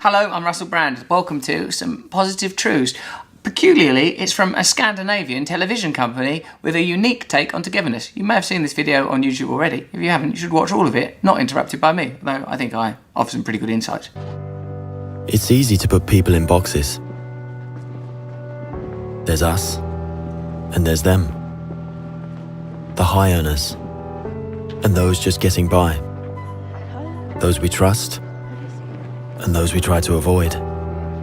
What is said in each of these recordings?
Hello, I'm Russell Brand. Welcome to some positive Trews. Peculiarly, it's from a Scandinavian television company with a unique take on togetherness. You may have seen this video on YouTube already. If you haven't, you should watch all of it, not interrupted by me, though I think I offer some pretty good insights. It's easy to put people in boxes. There's us, and there's them. The high earners, and those just getting by. Those we trust, and those we try to avoid.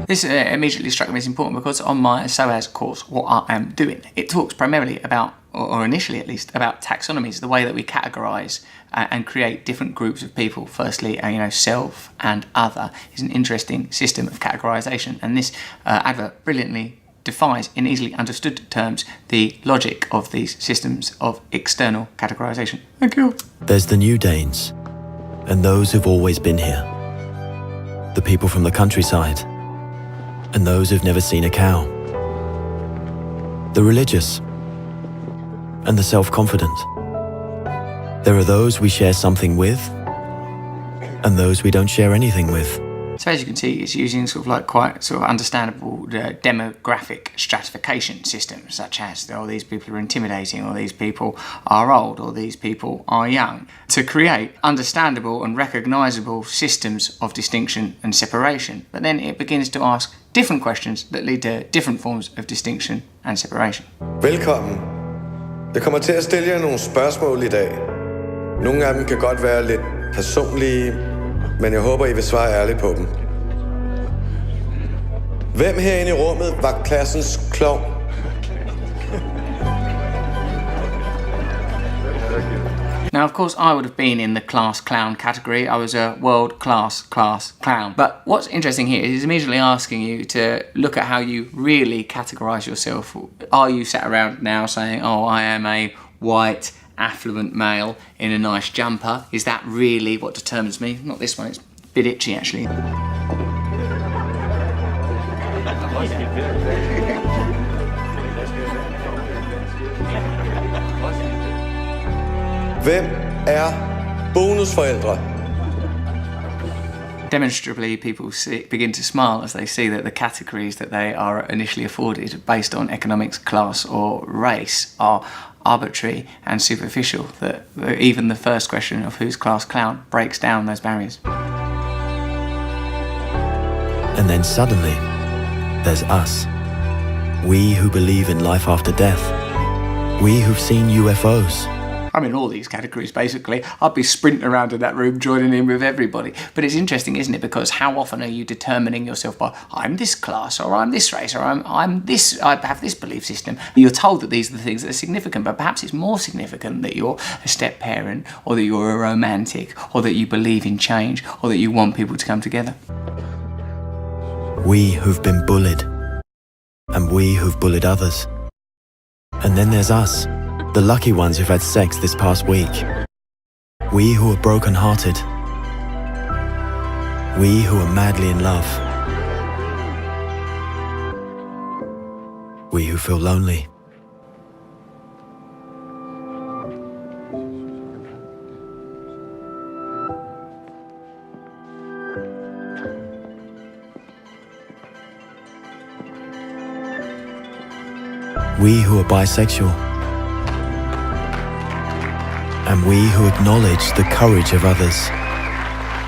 This immediately struck me as important because on my SOAS course, what I am doing, it talks primarily about, or initially at least, about taxonomies, the way that we categorise and create different groups of people. Firstly, self and other is an interesting system of categorisation, and this advert brilliantly defies, in easily understood terms, the logic of these systems of external categorisation. Thank you. There's the new Danes, and those who've always been here. The people from the countryside, and those who've never seen a cow. The religious, and the self-confident. There are those we share something with, and those we don't share anything with. So as you can see, it's using quite understandable demographic stratification systems, such as, these people are intimidating, or these people are old, or these people are young, to create understandable and recognisable systems of distinction and separation. But then it begins to ask different questions that lead to different forms of distinction and separation. Velkommen. Jeg kommer til at stille jer nogle spørgsmål i dag. Nogle af dem kan godt være lidt personlige, men jeg håber, I vil svare ærligt på dem. Hvem herinde i rummet var klassens klovn? Now, of course, I would have been in the class clown category. I was a world-class clown. But what's interesting here is immediately asking you to look at how you really categorise yourself. Are you sat around now saying, oh, I am a white, affluent male in a nice jumper? Is that really what determines me? Not this one, it's a bit itchy actually. Hvem er bonusforældre? Demonstrably, people begin to smile as they see that the categories that they are initially afforded based on economics, class or race are arbitrary and superficial, that even the first question of who's class clown breaks down those barriers. And then suddenly, there's us. We who believe in life after death. We who've seen UFOs. I'm in all these categories, basically. I'd be sprinting around in that room, joining in with everybody. But it's interesting, isn't it? Because how often are you determining yourself by, I'm this class, or I'm this race, or I'm this, I have this belief system. You're told that these are the things that are significant, but perhaps it's more significant that you're a step parent, or that you're a romantic, or that you believe in change, or that you want people to come together. We who've been bullied, and we who've bullied others. And then there's us. The lucky ones who've had sex this past week. We who are broken-hearted. We who are madly in love. We who feel lonely. We who are bisexual. And we who acknowledge the courage of others.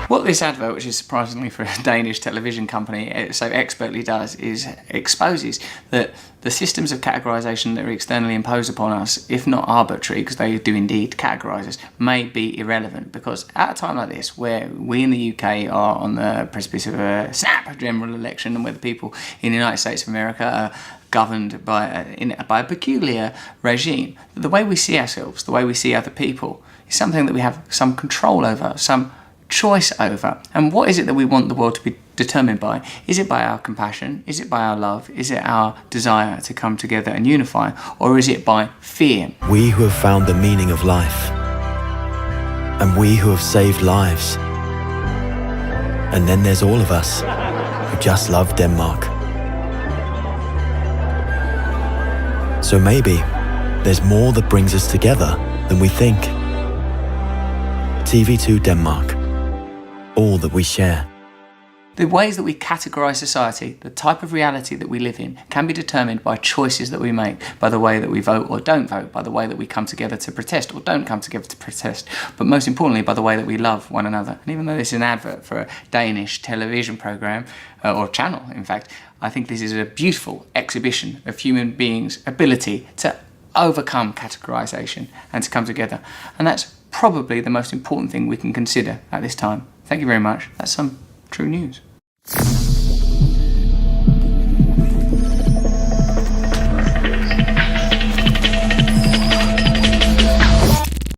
What this advert, which is surprisingly for a Danish television company, so expertly does, is exposes that the systems of categorisation that are externally imposed upon us, if not arbitrary, because they do indeed categorise us, may be irrelevant. Because at a time like this, where we in the UK are on the precipice of a snap general election, and where the people in the United States of America are governed by a peculiar regime, the way we see ourselves, the way we see other people, is something that we have some control over, some choice over. And what is it that we want the world to be determined by? Is it by our compassion? Is it by our love? Is it our desire to come together and unify? Or is it by fear? We who have found the meaning of life. And we who have saved lives. And then there's all of us who just love Denmark. So maybe there's more that brings us together than we think. TV2 Denmark. All that we share. The ways that we categorise society, the type of reality that we live in, can be determined by choices that we make, by the way that we vote or don't vote, by the way that we come together to protest or don't come together to protest, but most importantly by the way that we love one another. And even though this is an advert for a Danish television programme, or channel in fact, I think this is a beautiful exhibition of human beings' ability to overcome categorisation and to come together. And that's probably the most important thing we can consider at this time. Thank you very much. That's some true news.